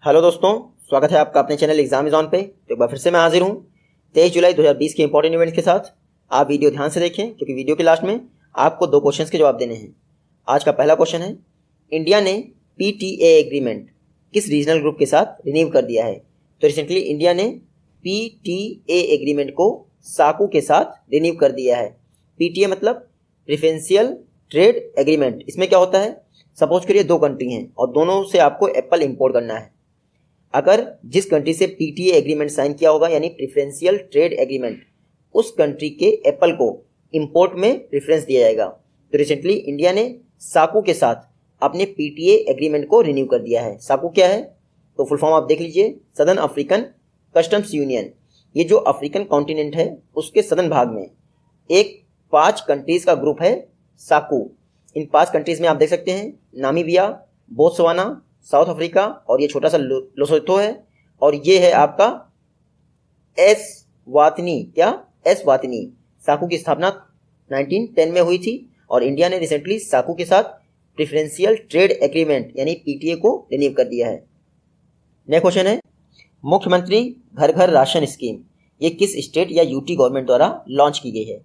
Hello दोस्तों, स्वागत है आपका अपने चैनल एग्जाम इज ऑन पे। तो एक बार फिर से मैं हाजिर हूँ 23 जुलाई 2020 के इंपॉर्टेंट इवेंट्स के साथ। आप वीडियो ध्यान से देखें क्योंकि वीडियो के लास्ट में आपको 2 क्वेश्चंस के जवाब देने हैं। आज का पहला क्वेश्चन है, इंडिया ने PTA एग्रीमेंट किस रीजनल ग्रुप के साथ रिन्यू कर दिया है? तो रिसेंटली इंडिया ने PTA एग्रीमेंट को साकू के साथ रिन्यू कर दिया है। PTA मतलब प्रेफरेंशियल ट्रेड एग्रीमेंट। इसमें क्या होता है, सपोज करिए 2 कंट्री हैं और दोनों से आपको एप्पल इंपोर्ट करना है। अगर जिस कंट्री से PTA एग्रीमेंट साइन किया होगा यानी प्रेफरेंशियल ट्रेड एग्रीमेंट, उस कंट्री के एप्पल को इंपोर्ट में प्रेफरेंस दिया जाएगा। तो रिसेंटली इंडिया ने साकू के साथ अपने PTA एग्रीमेंट को रिन्यू कर दिया है। साकू क्या है तो फुल फॉर्म आप देख लीजिए, सदर्न अफ्रीकन कस्टम्स यूनियन। ये जो अफ्रीकन कॉन्टिनेंट है उसके सदर्न भाग में एक 5 कंट्रीज का ग्रुप है साकू। इन 5 कंट्रीज में आप देख सकते हैं नामीबिया, बोत्सवाना, साउथ अफ्रीका और ये छोटा सा लोसोथो है, और ये है आपका एस्वातिनी। साकू की स्थापना 1910 में हुई थी और इंडिया ने रिसेंटली साकू के साथ प्रेफरेंशियल ट्रेड एग्रीमेंट यानी PTA को रिन्यू कर दिया है। नेक्स्ट क्वेश्चन है, मुख्यमंत्री घर घर राशन स्कीम ये किस स्टेट या UT गवर्नमेंट द्वारा लॉन्च की गई है?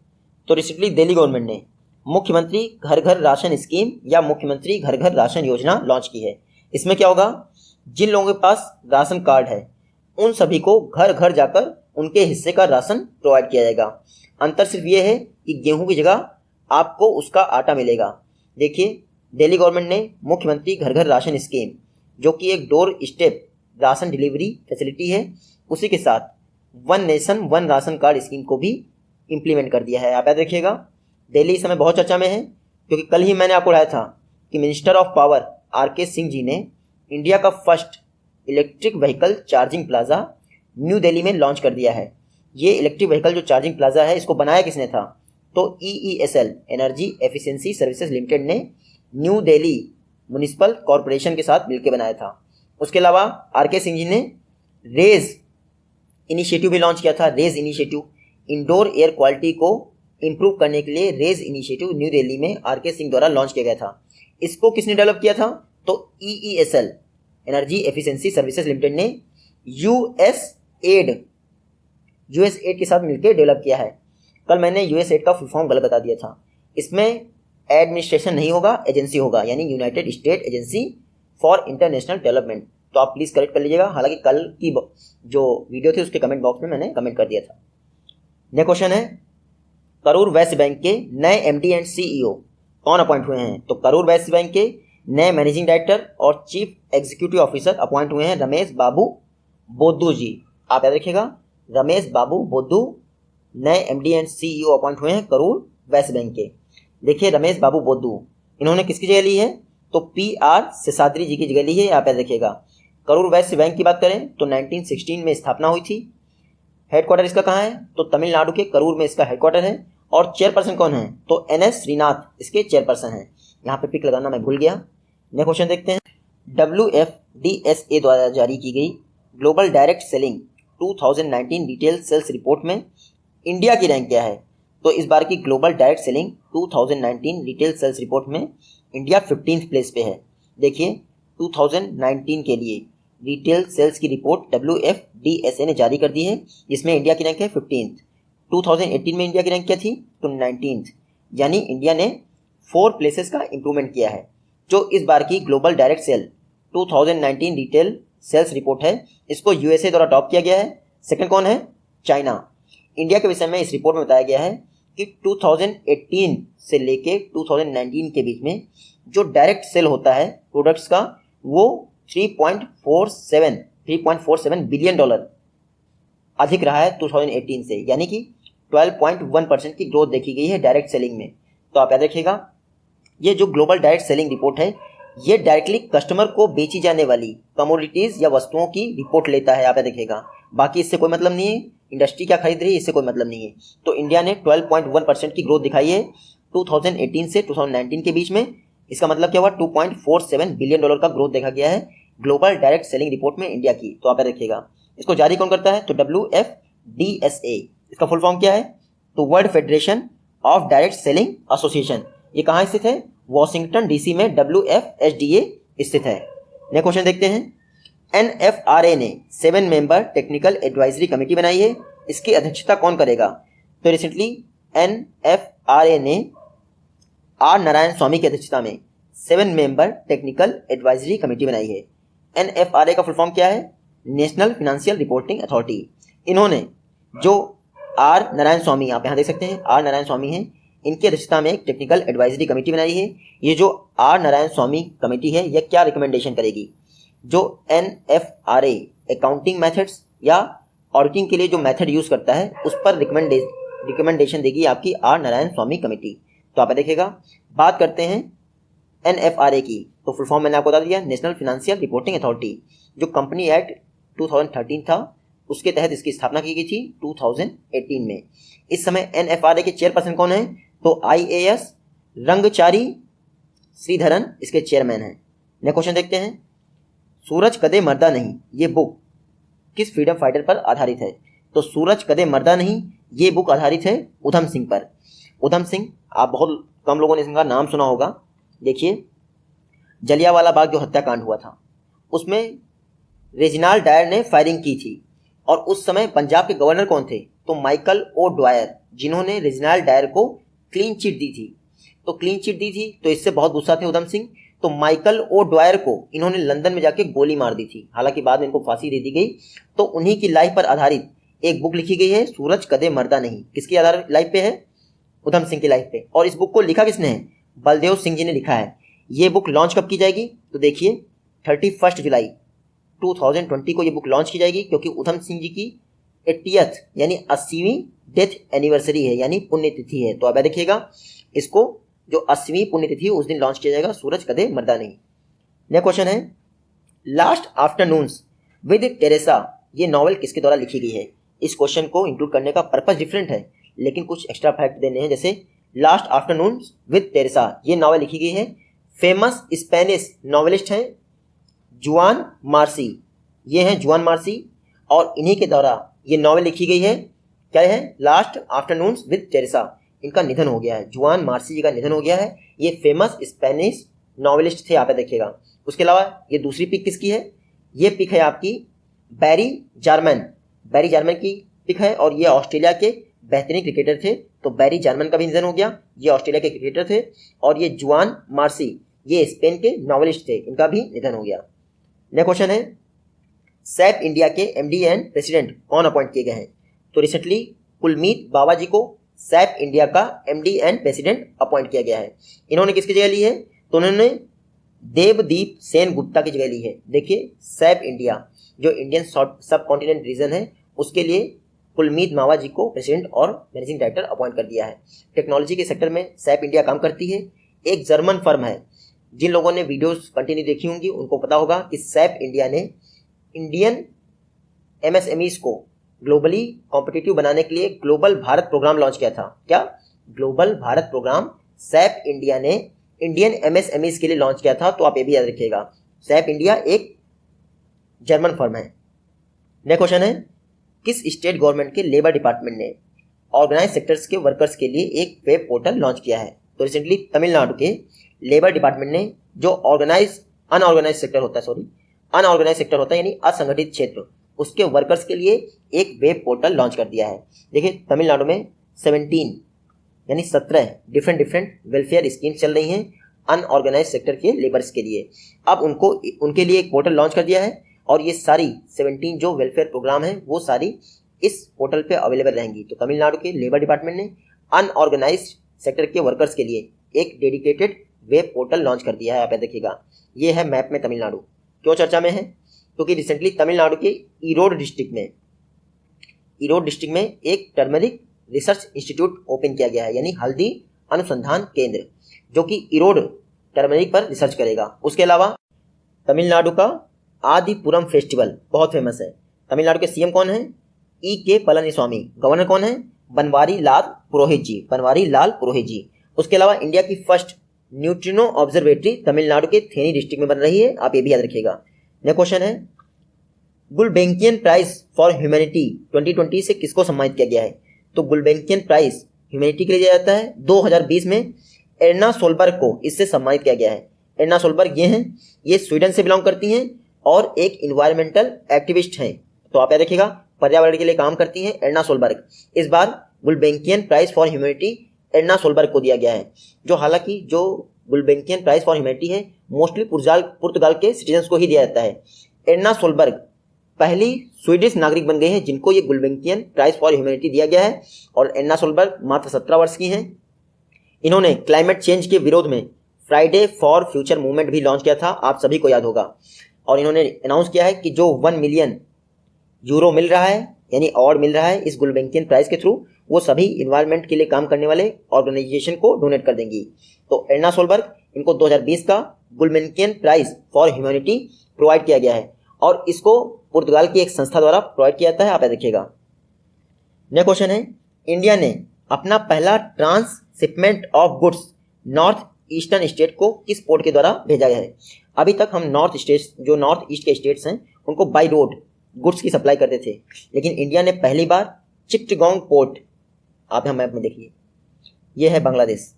तो रिसेंटली दिल्ली गवर्नमेंट ने मुख्यमंत्री घर घर राशन स्कीम या मुख्यमंत्री घर घर राशन योजना लॉन्च की है। इसमें क्या होगा, जिन लोगों के पास राशन कार्ड है उन सभी को घर घर जाकर उनके हिस्से का राशन प्रोवाइड किया जाएगा। अंतर सिर्फ ये है कि गेहूं की जगह आपको उसका आटा मिलेगा। देखिए, दिल्ली गवर्नमेंट ने मुख्यमंत्री घर घर राशन स्कीम, जो कि एक door step ration delivery facility है, उसी के साथ one nation one ration card scheme को भी इम्प्लीमेंट कर दिया है। आप याद रखिएगा, दिल्ली इस समय बहुत चर्चा में है क्योंकि कल ही मैंने आपको बताया था कि minister of power RK Singh ji ने इंडिया का first electric vehicle charging plaza New Delhi में लॉन्च कर दिया है। ये इलेक्ट्रिक व्हीकल जो चार्जिंग प्लाजा है इसको बनाया किसने था, तो EESL energy efficiency services limited ने न्यू दिल्ली म्युनिसिपल कॉरपोरेशन के साथ मिलकर बनाया था। उसके अलावा RK सिंह जी ने रेज इनिशिएटिव भी लॉन्च किया था। Raise initiative indoor air quality को इम्प्रूव करने के लिए रेज इनिशिएटिव न्यू दिल्ली में RK सिंह द्वारा लॉन्च किया गया था। इसको किसने डेवलप किया था, तो EESL energy efficiency services limited ने USAID के साथ मिलकर डेवलप किया है। कल मैंने USAID का फुल फॉर्म गलत बता दिया था। इसमें एडमिनिस्ट्रेशन नहीं होगा, एजेंसी होगा, यानी United state agency for international development. तो आप प्लीज़ करेक्ट कर लीजिएगा। हालांकि कल की जो वीडियो थी उसके कमेंट बॉक्स में मैंने कमेंट कर दिया था। नेक्स्ट क्वेश्चन है, करूर वैश्य बैंक के नए MD एंड CEO कौन अपॉइंट हुए हैं? तो करूर वैश्य बैंक के नए मैनेजिंग डायरेक्टर और चीफ एग्जीक्यूटिव ऑफिसर अपॉइंट हुए हैं रमेश बाबू बोद्दू जी। आप याद रखिएगा, रमेश बाबू बोद्दू नए MD एंड CEO अपॉइंट हुए हैं करूर वैश्य बैंक के। देखिए, रमेश बाबू बोद्दू इन्होंने किसकी जगह ली है, तो PR शेषाद्री जी की जगह ली है। आप याद रखिएगा। करूर वैश्य बैंक की बात करें तो 1916 में स्थापना हुई थी। हेडक्वार्टर इसका कहाँ है, तो तमिलनाडु के करूर में इसका हेडक्वार्टर है। और चेयरपर्सन कौन है, तो NS श्रीनाथ इसके चेयरपर्सन हैं। यहाँ पे पिक लगाना मैं भूल गया। नेक्स्ट क्वेश्चन देखते हैं, WFDSA द्वारा जारी की गई global direct selling 2019 retail sales report में इंडिया की रैंक क्या है? तो इस बार की global direct selling 2019 retail sales report में इंडिया 15th प्लेस पे है। देखिए, 2019 के लिए रिटेल सेल्स की रिपोर्ट WFDSA ने जारी कर दी है, जिसमें इंडिया की रैंक है 15th। 2018 में इंडिया की रैंक क्या थी, तो 19th, यानी इंडिया ने 4 प्लेसेस का इंप्रूवमेंट किया है। जो इस बार की global direct sale 2019 retail sales report है, इसको USA द्वारा टॉप किया गया है। सेकंड कौन है, चाइना। इंडिया के विषय में इस रिपोर्ट में बताया गया है कि 2018 से लेके 2019 के बीच में जो डायरेक्ट सेल होता है प्रोडक्ट्स का, वो 3.47 बिलियन डॉलर अधिक रहा है 2018 से, यानी कि 12.1% की ग्रोथ देखी गई है डायरेक्ट सेलिंग में। तो आप याद रखिएगा, ये जो ग्लोबल डायरेक्ट सेलिंग रिपोर्ट है ये डायरेक्टली कस्टमर को बेची जाने वाली कमोडिटीज़ या वस्तुओं की रिपोर्ट लेता है। आप याद रखिएगा, बाकी इससे कोई मतलब नहीं है, इंडस्ट्री क्या खरीद रही है इससे कोई मतलब नहीं है। तो इंडिया ने 12.1% की ग्रोथ दिखाई है 2018 से 2019 के बीच में। इसका मतलब क्या हुआ, 2.47 बिलियन डॉलर का ग्रोथ देखा गया है ग्लोबल डायरेक्ट सेलिंग रिपोर्ट में इंडिया की। तो आप याद रखिएगा। इसको जारी कौन करता है, तो WFDSA। इसका फुल फॉर्म क्या है, तो world federation of direct selling association. ये कहाँ स्थित है, वॉशिंगटन DC में WFSDA स्थित है। नेक्स्ट क्वेश्चन देखते हैं, NFRA ने 7 मेंबर टेक्निकल एडवाइजरी कमेटी बनाई है, इसकी अध्यक्षता कौन करेगा? तो रिसेंटली NFRA ने आर नारायण स्वामी की अध्यक्षता में 7 मेंबर टेक्निकल एडवाइजरी कमेटी बनाई है। NFRA का फुल फॉर्म क्या है? National financial reporting authority. इन्होंने जो आर नारायण स्वामी, आप यहाँ देख सकते हैं आर नारायण स्वामी हैं, इनकी अध्यक्षता में एक टेक्निकल एडवाइजरी कमेटी बनाई है। ये जो आर नारायण स्वामी कमेटी है, यह क्या रिकमेंडेशन करेगी? जो NFRA अकाउंटिंग मेथड्स या ऑडिटिंग के लिए जो मेथड यूज करता है उस पर रिकमेंडेशन देगी आपकी आर नारायण स्वामी कमेटी। तो आप देखिएगा, बात करते हैं NFRA की, तो फुल फॉर्म मैंने आपको बता दिया, नेशनल फाइनेंशियल रिपोर्टिंग अथॉरिटी। जो कंपनी एक्ट 2013 था उसके तहत इसकी स्थापना की गई थी 2018 में। इस समय NFRA के चेयरपर्सन कौन है? तो IAS रंगचारी श्रीधरन इसके चेयरमैन हैं। नेक्स्ट क्वेश्चन देखते हैं, सूरज कदे मरदा नहीं ये बुक किस फ्रीडम फाइटर पर आधारित है? तो सूरज कदे मरदा नहीं ये बुक आधारित है उधम सिंह पर। उधम सिंह, आप बहुत कम लोगों ने इनका नाम सुना होगा। देखिए, जलियांवाला बाग जो हत्याकांड हुआ था उसमें रेजिनाल्ड डायर ने फायरिंग की थी, और उस समय पंजाब के गवर्नर कौन थे? तो माइकल ओ ड्वायर, जिन्होंने रेजिनाल्ड डायर को क्लीन चिट दी थी। तो क्लीन चिट दी थी तो इससे बहुत गुस्सा थे उधम सिंह, तो माइकल ओ ड्वायर को इन्होंने लंदन में जाके गोली मार दी थी। हालांकि बाद में इनको फांसी दे दी गई। तो उन्हीं की लाइफ पर आधारित एक बुक लिखी गई है, सूरज कदे मरदा नहीं। किसकी आधार लाइफ पे है? उधम सिंह की लाइफ पे। और इस बुक को लिखा किसने है? बलदेव सिंह जी ने लिखा है। ये बुक लॉन्च कब की जाएगी? तो देखिए 31 जुलाई 2020 को ये बुक लॉन्च की जाएगी, क्योंकि उधम सिंह जी की 80th यानी 80वीं डेथ एनिवर्सरी है, यानी पुण्यतिथि है। तो अब देखिएगा, इसको जो 80वीं पुण्यतिथि है उस दिन लॉन्च किया जाएगा, सूरज कदे मरदा नहीं। नेक्स्ट क्वेश्चन है, लास्ट आफ्टरनून्स विद टेरेसा ये नॉवल किसके द्वारा लिखी गई है? इस क्वेश्चन को इंक्लूड करने का पर्पस डिफरेंट है, लेकिन कुछ एक्स्ट्रा फैक्ट देने हैं। जैसे लास्ट आफ्टरनून्स विद टेरेसा ये नॉवल लिखी गई है, फेमस स्पेनिश नॉवेलिस्ट हैं जुआन मार्सी। ये हैं जुआन मार्सी, और इन्हीं के द्वारा ये नॉवल लिखी गई है। क्या है? Last afternoons with Teresa. इनका निधन हो गया है, जुआन मार्सी जी का निधन हो गया है। ये फेमस स्पेनिश नॉवेलिस्ट थे, आप देखिएगा। उसके अलावा ये दूसरी पिक किसकी है? ये पिक है आपकी बैरी जार्मन। बैरी जार्मन की पिक है, और ये ऑस्ट्रेलिया के बेहतरीन क्रिकेटर थे। तो बैरी जार्मन का भी निधन हो गया, ये ऑस्ट्रेलिया के क्रिकेटर थे। और ये जुआन मार्सी ये स्पेन के नॉवेलिस्ट थे, इनका भी निधन हो गया। नेक्स्ट क्वेश्चन है, सैप इंडिया के MD एंड प्रेसिडेंट कौन अपॉइंट किए गए हैं? तो रिसेंटली कुलमीत बावा जी को सैप इंडिया का MD एंड प्रेसिडेंट अपॉइंट किया गया है। इन्होंने किसकी जगह ली है? तो उन्होंने देवदीप सेन गुप्ता की जगह ली है। देखिए, सैप इंडिया जो इंडियन सब कॉन्टिनेंट रीजन है उसके लिए कुलमीत मावा जी को प्रेसिडेंट और मैनेजिंग डायरेक्टर अपॉइंट कर दिया है। टेक्नोलॉजी के सेक्टर में सैप इंडिया काम करती है। एक जर्मन फर्म है, जिन लोगों ने वीडियोस कंटिन्यू देखी होंगी उनको पता होगा कि सैप इंडिया ने इंडियन MSMEs को ग्लोबली कॉम्पिटिटिव बनाने के लिए ग्लोबल भारत प्रोग्राम लॉन्च किया था। क्या? Global Bharat program SAP India ने इंडियन MSMEs के लिए लॉन्च किया था। तो आप ये भी याद रखिएगा, सैप इंडिया एक जर्मन फर्म है। नेक्स्ट क्वेश्चन है, किस स्टेट गवर्नमेंट के लेबर डिपार्टमेंट ने ऑर्गेनाइज सेक्टर्स के वर्कर्स के लिए एक वेब पोर्टल लॉन्च किया है? तो रिसेंटली तमिलनाडु के लेबर डिपार्टमेंट ने जो अनऑर्गेनाइज सेक्टर होता है यानी असंगठित क्षेत्र, उसके वर्कर्स के लिए एक वेब पोर्टल लॉन्च कर दिया है। देखिए, तमिलनाडु में 17 डिफरेंट वेलफेयर स्कीम चल रही हैं अनऑर्गेनाइज सेक्टर के लेबर्स के लिए। अब उनके लिए एक पोर्टल लॉन्च कर दिया है, और ये सारी 17 जो वेलफेयर प्रोग्राम है वो सारी इस पोर्टल पे अवेलेबल रहेंगी। तो तमिलनाडु के लेबर डिपार्टमेंट ने अनऑर्गेनाइज सेक्टर के वर्कर्स के लिए एक डेडिकेटेड वेब पोर्टल लॉन्च कर दिया है। आप देखिएगा, ये है मैप में तमिलनाडु। क्यों चर्चा में है? क्योंकि रिसेंटली तमिलनाडु के ईरोड डिस्ट्रिक्ट में एक टर्मरिक रिसर्च इंस्टीट्यूट ओपन किया गया है, यानी हल्दी अनुसंधान केंद्र, जो कि ईरोड टर्मरिक पर रिसर्च करेगा। उसके अलावा तमिलनाडु का आदिपुरम फेस्टिवल बहुत फेमस है। तमिलनाडु के CM कौन है? E.K. पलनीस्वामी। गवर्नर कौन है? बनवारी लाल पुरोहित जी। उसके अलावा इंडिया की फर्स्ट न्यूट्रिनो ऑब्जर्वेटरी तमिलनाडु के थेनी डिस्ट्रिक्ट में बन रही है, आप ये भी याद रखिएगा। नेक्स्ट क्वेश्चन है, गुलबेंकियन प्राइज फॉर ह्यूमैनिटी 2020 से किसको सम्मानित किया गया है? तो गुलबेंकियन प्राइज ह्यूमैनिटी के लिए दिया जाता है। 2020 में एर्ना सोलबर्ग को इससे सम्मानित किया गया है। एर्ना सोलबर्ग ये हैं, ये स्वीडन से बिलोंग करती हैं, और एक इन्वायरमेंटल एक्टिविस्ट हैं। तो आप याद रखिएगा, पर्यावरण के लिए काम करती हैं एडना सोलबर्ग। इस बार Gulbenkian prize for humanity Edna Solberg को दिया गया है, जो हालांकि जो गुल्बेंकियन प्राइज फॉर ह्यूमैनिटी है मोस्टली पुर्तगाल के सिटीजन्स को ही दिया जाता है। एडना सोलबर्ग पहली स्वीडिश नागरिक बन गए हैं जिनको ये गुल्बेंकियन प्राइज फॉर ह्यूमैनिटी दिया गया है। और एडना सोलबर्ग मात्र 17 वर्ष की हैं। इन्होंने क्लाइमेट चेंज के विरोध में फ्राइडे फॉर फ्यूचर मूवमेंट भी लॉन्च किया था, आप सभी को याद होगा। और इन्होंने अनाउंस किया है कि जो 1 मिलियन यूरो मिल रहा है, यानी अवार्ड मिल रहा है इस गुल्बेंकियन प्राइज के थ्रू, वो सभी इन्वायरमेंट के लिए काम करने वाले ऑर्गेनाइजेशन को डोनेट कर देंगी। तो एडना सोलबर्ग इनको 2020 का गुल्बेंकियन प्राइज फॉर ह्यूमैनिटी प्रोवाइड किया गया है और इसको पुर्तगाल की एक संस्था द्वारा प्रोवाइड किया जाता है, आप याद रखिएगा। नेक्स्ट क्वेश्चन है, इंडिया ने अपना पहला transshipment of goods north eastern state को किस पोर्ट के द्वारा भेजा गया है? अभी तक हम नॉर्थ ईस्ट के स्टेट्स हैं उनको बाई रोड गुड्स की सप्लाई करते थे, लेकिन इंडिया ने पहली बार चिट्टगोंग पोर्ट, आप यहाँ मैप में देखिए, ये है बांग्लादेश।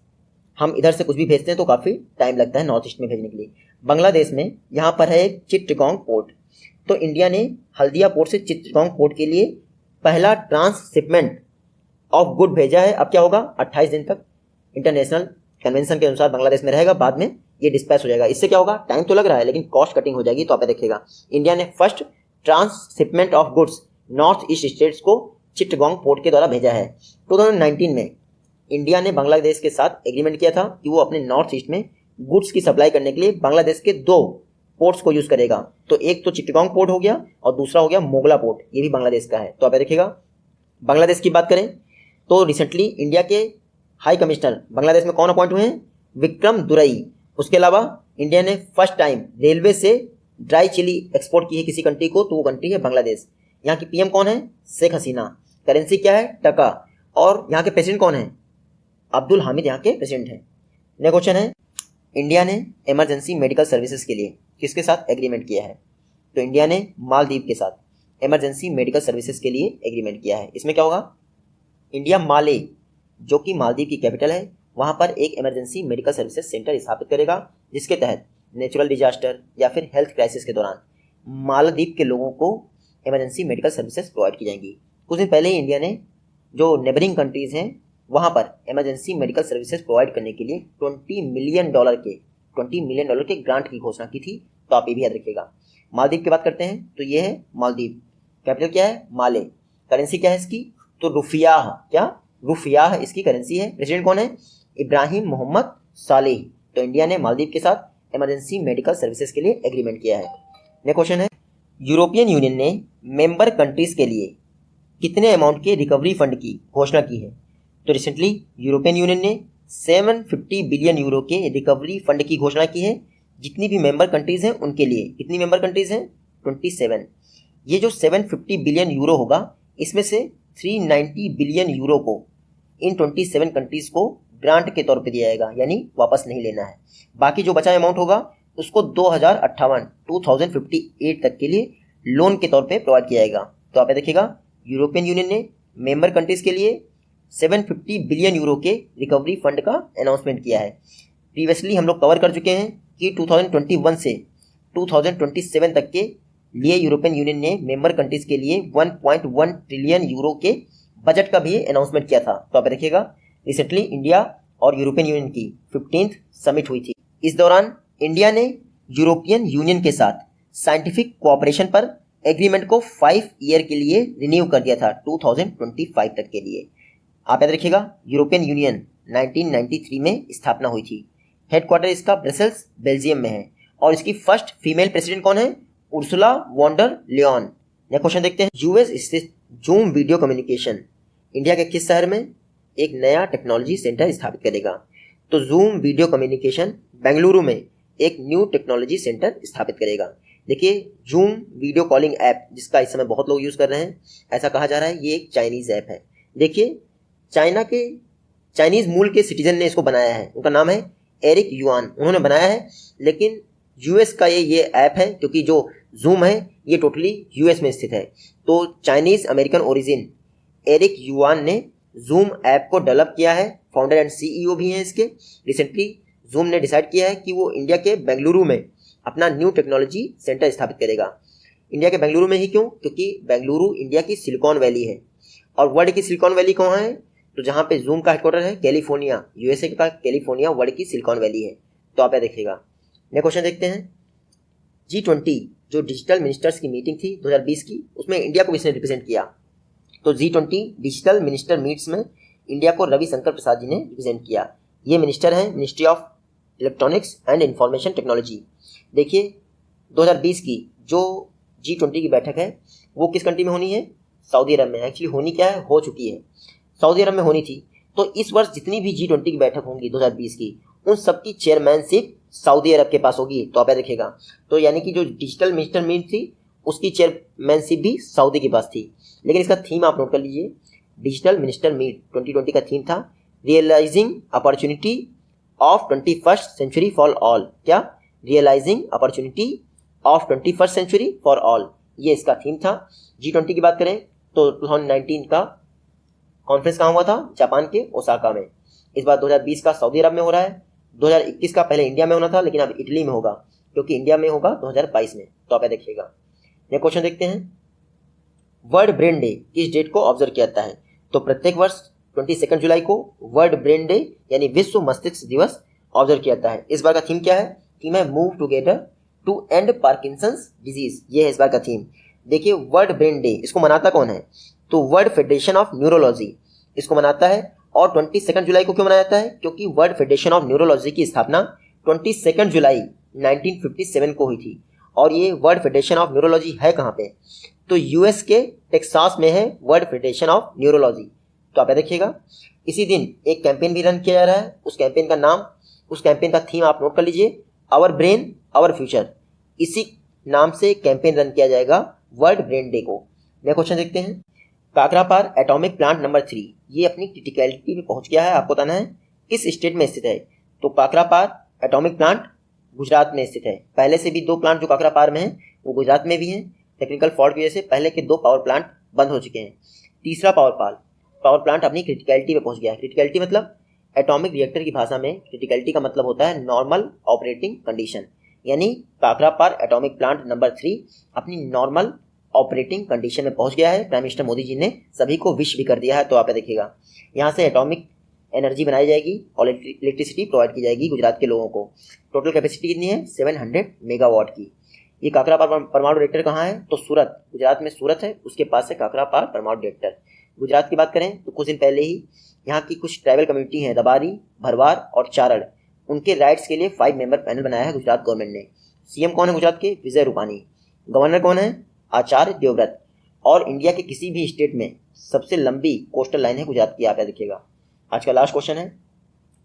हम इधर से कुछ भी भेजते हैं तो काफ़ी टाइम लगता है नॉर्थ ईस्ट में भेजने के लिए। बांग्लादेश में यहाँ पर है एक चिट्टगोंग पोर्ट। तो इंडिया ने हल्दिया पोर्ट से चिट्टगोंग पोर्ट के लिए पहला ट्रांसशिपमेंट ऑफ गुड भेजा है। अब क्या होगा, 28 दिन तक इंटरनेशनल कन्वेंशन के अनुसार बांग्लादेश में रहेगा, बाद में ये डिस्पैच हो जाएगा। इससे क्या होगा, टाइम तो लग रहा है लेकिन कॉस्ट कटिंग हो जाएगी। तो आप देखिएगा, इंडिया ने first transshipment of goods north east states को चिट्टगोंग पोर्ट के द्वारा भेजा है। 2019 में इंडिया ने बांग्लादेश के साथ एग्रीमेंट किया था कि वो अपने नॉर्थ ईस्ट में गुड्स की सप्लाई करने के लिए बांग्लादेश के 2 पोर्ट्स को यूज करेगा। तो एक तो चिट्टगोंग पोर्ट हो गया और दूसरा हो गया मोगला पोर्ट, ये भी बांग्लादेश का है। तो आप देखिएगा, बांग्लादेश की बात करें तो रिसेंटली इंडिया के हाई कमिश्नर बांग्लादेश में कौन अपॉइंट हुए हैं, विक्रम दुरई। उसके अलावा इंडिया ने फर्स्ट टाइम रेलवे से ड्राई चिली एक्सपोर्ट की है किसी कंट्री को, तो वो कंट्री है बांग्लादेश। यहाँ की पीएम कौन है, शेख हसीना। करेंसी क्या है, टका। और यहाँ के प्रेसिडेंट कौन है, अब्दुल हामिद यहाँ के प्रेसिडेंट हैं। नेक्स्ट क्वेश्चन है, इंडिया ने इमरजेंसी मेडिकल सर्विसेज के लिए किसके साथ एग्रीमेंट किया है? तो इंडिया ने मालदीव के साथ इमरजेंसी मेडिकल सर्विसेज के लिए एग्रीमेंट किया है। इसमें क्या होगा, इंडिया माले, जो कि मालदीव की कैपिटल है, वहाँ पर एक इमरजेंसी मेडिकल सर्विसेज सेंटर स्थापित करेगा, जिसके तहत नेचुरल डिजास्टर या फिर हेल्थ क्राइसिस के दौरान मालदीव के लोगों को इमरजेंसी मेडिकल सर्विसेज प्रोवाइड की जाएंगी। कुछ दिन पहले ही इंडिया ने जो नेबरिंग कंट्रीज़ हैं वहाँ पर इमरजेंसी मेडिकल सर्विसेज प्रोवाइड करने के लिए $20 मिलियन के ग्रांट की घोषणा की थी। तो आप ये भी याद रखिएगा। मालदीव की बात करते हैं तो ये है मालदीव, कैपिटल क्या है, माले। करेंसी क्या है इसकी, तो रुफियाह। क्या, रुफियाह इसकी करेंसी है। प्रेसिडेंट कौन है, इब्राहिम मोहम्मद सालेह। तो इंडिया ने मालदीव के साथ इमरजेंसी मेडिकल सर्विसेज के लिए एग्रीमेंट किया है। नेक्स्ट क्वेश्चन है, यूरोपियन यूनियन ने मेंबर कंट्रीज के लिए कितने अमाउंट के रिकवरी फंड की घोषणा की है? तो रिसेंटली यूरोपियन यूनियन ने 750 बिलियन यूरो के रिकवरी फंड की घोषणा की है, जितनी भी मेंबर कंट्रीज हैं उनके लिए। कितनी मेंबर कंट्रीज हैं, 27। ये जो 750 बिलियन यूरो होगा, इसमें से 390 बिलियन यूरो को इन 27 कंट्रीज को ग्रांट के तौर पे दिया जाएगा, यानी वापस नहीं लेना है। बाकी जो बचा अमाउंट होगा उसको 2058 तक के लिए लोन के तौर पे प्रोवाइड किया जाएगा। तो आप देखिएगा, यूरोपियन यूनियन ने मेंबर कंट्रीज के लिए 750 बिलियन यूरो के रिकवरी फंड का अनाउंसमेंट किया है। प्रीवियसली हम लोग कवर कर चुके हैं कि 2021 से 2027 तक के लिए यूरोपियन यूनियन ने मेंबर कंट्रीज के लिए 1.1 ट्रिलियन यूरो के बजट का भी अनाउंसमेंट किया था। तो आप देखिएगा, रिसेंटली इंडिया और यूरोपियन यूनियन की 15th समिट हुई थी। इस दौरान इंडिया ने यूरोपियन यूनियन के साथ साइंटिफिक कोऑपरेशन पर एग्रीमेंट को 5 ईयर के लिए रिन्यू कर दिया था, 2025 तक के लिए। आप याद रखिएगा, यूरोपियन यूनियन 1993 में स्थापना हुई थी। हेडक्वार्टर इसका ब्रसेल्स बेल्जियम में है और इसकी फर्स्ट फीमेल प्रेसिडेंट कौन है, Ursula von der Leyen. Next question देखते हैं, यूएस स्थित जूम वीडियो कम्युनिकेशन इंडिया के किस शहर में एक नया टेक्नोलॉजी सेंटर स्थापित करेगा? तो जूम वीडियो कम्युनिकेशन बेंगलुरु में एक न्यू टेक्नोलॉजी सेंटर स्थापित करेगा। देखिए, जूम वीडियो कॉलिंग ऐप, जिसका इस समय बहुत लोग यूज़ कर रहे हैं, ऐसा कहा जा रहा है ये एक चाइनीज़ ऐप है। देखिए, चाइनीज़ मूल के सिटीजन ने इसको बनाया है, उनका नाम है एरिक युआन, उन्होंने बनाया है। लेकिन यूएस का ये ऐप है, क्योंकि जो जूम है ये टोटली यूएस में स्थित है। तो Chinese American origin Eric Yuan ने जूम ऐप को डेवलप किया है, फाउंडर एंड सीईओ भी हैं इसके। रिसेंटली जूम ने डिसाइड किया है कि वो इंडिया के बेंगलुरु में अपना न्यू टेक्नोलॉजी सेंटर स्थापित करेगा। इंडिया के बेंगलुरु में ही क्यों? क्योंकि बेंगलुरु इंडिया की सिलिकॉन वैली है। और वर्ल्ड की सिलिकॉन वैली कहाँ है? तो जहाँ पे जूम का हेडक्वार्टर है कैलिफोर्निया, यूएसए का कैलिफोर्निया वर्ल्ड की सिलिकॉन वैली है। तो आप यह देखिएगा। नेक्स्ट क्वेश्चन देखते हैं। G20 जो डिजिटल मिनिस्टर्स की मीटिंग थी 2020 की, उसमें इंडिया को किसने रिप्रेजेंट किया? तो G20 डिजिटल मिनिस्टर मीट्स में इंडिया को रविशंकर प्रसाद जी ने रिप्रेजेंट किया। ये मिनिस्टर हैं ministry of electronics and information technology. देखिए 2020 की जो G20 की बैठक है वो किस कंट्री में होनी है? सऊदी अरब में। एक्चुअली होनी क्या है, हो चुकी है, सऊदी अरब में होनी थी। तो इस वर्ष जितनी भी G20 की बैठक होंगी 2020 की, उन सबकी चेयरमैनशिप सऊदी अरब के पास होगी। तो आप देखेगा, तो यानी कि जो डिजिटल मिनिस्टर मीट थी उसकी चेयरमैनशिप भी सऊदी के पास थी। लेकिन इसका थीम आप नोट कर लीजिए, डिजिटल मिनिस्टर मीट 2020 का थीम था realising opportunity of 21st century for all. क्या? Realising opportunity of 21st century for all, ये इसका थीम था। G20 की बात करें तो 2019 का कॉन्फ्रेंस कहाँ हुआ था? जापान के ओसाका में। इस बार 2020 का सऊदी अरब में हो रहा है। 2021 का पहले इंडिया में होना था, लेकिन अब इटली में होगा, क्योंकि इंडिया में होगा 2022 में। तो आप देखिएगा। नेक्स्ट क्वेश्चन देखते हैं। वर्ल्ड ब्रेन डे किस डेट को ऑब्जर्व किया जाता है? तो प्रत्येक वर्ष 22 जुलाई को वर्ल्ड ब्रेन डे यानी विश्व मस्तिष्क दिवस ऑब्जर्व किया जाता है। इस बार का थीम क्या है? थीम है move together to end Parkinson's disease. ये है इस बार का थीम। देखिए वर्ल्ड ब्रेन डे इसको मनाता कौन है? तो वर्ल्ड फेडरेशन ऑफ न्यूरोलॉजी इसको मनाता है। और 22 जुलाई को क्यों मनाया जाता है? क्योंकि वर्ल्ड फेडरेशन ऑफ न्यूरोलॉजी की स्थापना 22 जुलाई 1957 को हुई थी। और ये वर्ल्ड फेडरेशन ऑफ न्यूरोलॉजी है कहाँ पे? तो यूएस के टेक्सास में है वर्ल्ड फेडरेशन ऑफ न्यूरोलॉजी। तो आप देखिएगा। इसी दिन एक कैंपेन भी रन किया जा रहा है। उस कैंपेन का नाम, उस कैंपेन का थीम आप नोट कर लीजिए, आवर ब्रेन आवर फ्यूचर। इसी नाम से कैंपेन रन किया जाएगा वर्ल्ड ब्रेन डे को। नेक्स्ट क्वेश्चन देखते हैं। काकरापार एटॉमिक प्लांट नंबर 3 ये अपनी क्रिटिकलिटी में पहुंच गया है। आपको बताना है किस स्टेट में स्थित है। तो काकरापार एटॉमिक प्लांट गुजरात में स्थित है। पहले से भी 2 प्लांट जो काकरापार में है वो गुजरात में भी हैं। टेक्निकल फॉल्ट की वजह से पहले के 2 पावर प्लांट बंद हो चुके हैं। तीसरा पावर प्लांट अपनी क्रिटिकलिटी में पहुंच गया है। क्रिटिकलिटी मतलब एटॉमिक रिएक्टर की भाषा में क्रिटिकलिटी का मतलब होता है नॉर्मल ऑपरेटिंग कंडीशन। यानी काकरापार एटॉमिक प्लांट नंबर 3 अपनी नॉर्मल ऑपरेटिंग कंडीशन में पहुंच गया है। प्राइम मिनिस्टर मोदी जी ने सभी को विश भी कर दिया है। तो आप देखिएगा, यहाँ से एटॉमिक एनर्जी बनाई जाएगी और इलेक्ट्रिसिटी प्रोवाइड की जाएगी गुजरात के लोगों को। टोटल कैपेसिटी कितनी है? 700 मेगावाट की। ये काकरापार परमाणु रिएक्टर कहाँ है? तो सूरत, गुजरात में सूरत है, उसके पास है काकरापार परमाणु रिएक्टर। गुजरात की बात करें तो कुछ दिन पहले ही यहाँ की कुछ ट्राइबल कम्युनिटी हैं, रबारी, भरवार और चारण, उनके राइट्स के लिए 5 मेंबर पैनल बनाया है गुजरात गवर्नमेंट ने। सीएम कौन है गुजरात के? विजय रूपानी। गवर्नर कौन है? आचार्य देवव्रत। और इंडिया के किसी भी स्टेट में सबसे लंबी कोस्टल लाइन है गुजरात की। आप याद रखिएगा। आज का लास्ट क्वेश्चन है,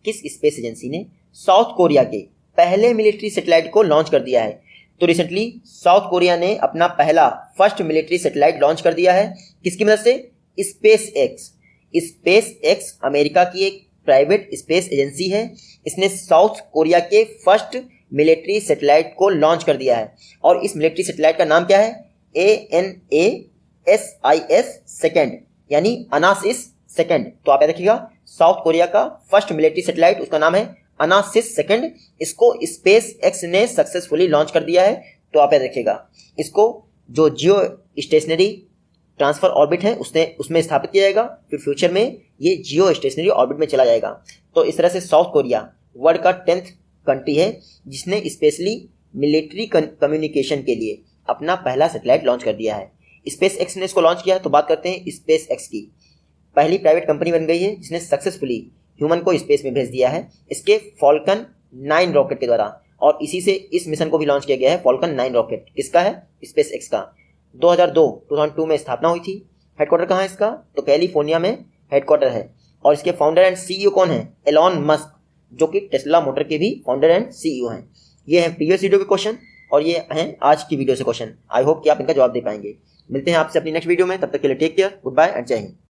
किस स्पेस एजेंसी ने साउथ कोरिया के पहले मिलिट्री सैटेलाइट को लॉन्च कर दिया है? तो रिसेंटली साउथ कोरिया ने अपना पहला फर्स्ट मिलिट्री सैटेलाइट लॉन्च कर दिया है। किसकी मदद से? Space x. Space x America की एक प्राइवेट स्पेस एजेंसी है। इसने साउथ कोरिया के फर्स्ट मिलिट्री सैटेलाइट को लॉन्च कर दिया है। और इस मिलिट्री सैटेलाइट का नाम क्या है? ANASIS सेकेंड, यानी अनासिस सेकेंड। तो आप याद रखिएगा, साउथ कोरिया का फर्स्ट मिलिट्री सैटेलाइट, उसका नाम है अनासिस सेकेंड। इसको स्पेस एक्स ने सक्सेसफुली लॉन्च कर दिया है। तो आप याद रखिएगा, इसको जो जियो स्टेशनरी ट्रांसफर ऑर्बिट है उसमें स्थापित किया जाएगा। फिर फ्यूचर में ये जियो स्टेशनरी ऑर्बिट में चला जाएगा। तो इस तरह से साउथ कोरिया वर्ल्ड का 10th कंट्री है जिसने स्पेशली मिलिट्री कम्युनिकेशन के लिए अपना पहला सैटेलाइट लॉन्च कर दिया है। स्पेस एक्स ने इसको लॉन्च किया है। तो बात करते हैं स्पेस एक्स की। पहली प्राइवेट कंपनी बन गई है जिसने सक्सेसफुली ह्यूमन को स्पेस में भेज दिया है इसके फॉल्कन 9 रॉकेट के द्वारा। और इसी से इस मिशन को भी लॉन्च किया गया है, फॉल्कन 9 रॉकेट। किसका है? स्पेस एक्स का। 2002 में स्थापना हुई थी। हेडक्वार्टर कहाँ है इसका? तो कैलिफोर्निया में हेडक्वार्टर है। और इसके फाउंडर एंड सीईओ कौन है? एलॉन मस्क, जो कि टेस्ला मोटर के भी फाउंडर एंड सीईओ हैं। ये हैं प्रीवियस वीडियो के क्वेश्चन और ये हैं आज की वीडियो से क्वेश्चन। आई होप कि आप इनका जवाब दे पाएंगे। मिलते हैं आपसे अपनी नेक्स्ट वीडियो में, तब तक के लिए take care, good bye and जय हिंद।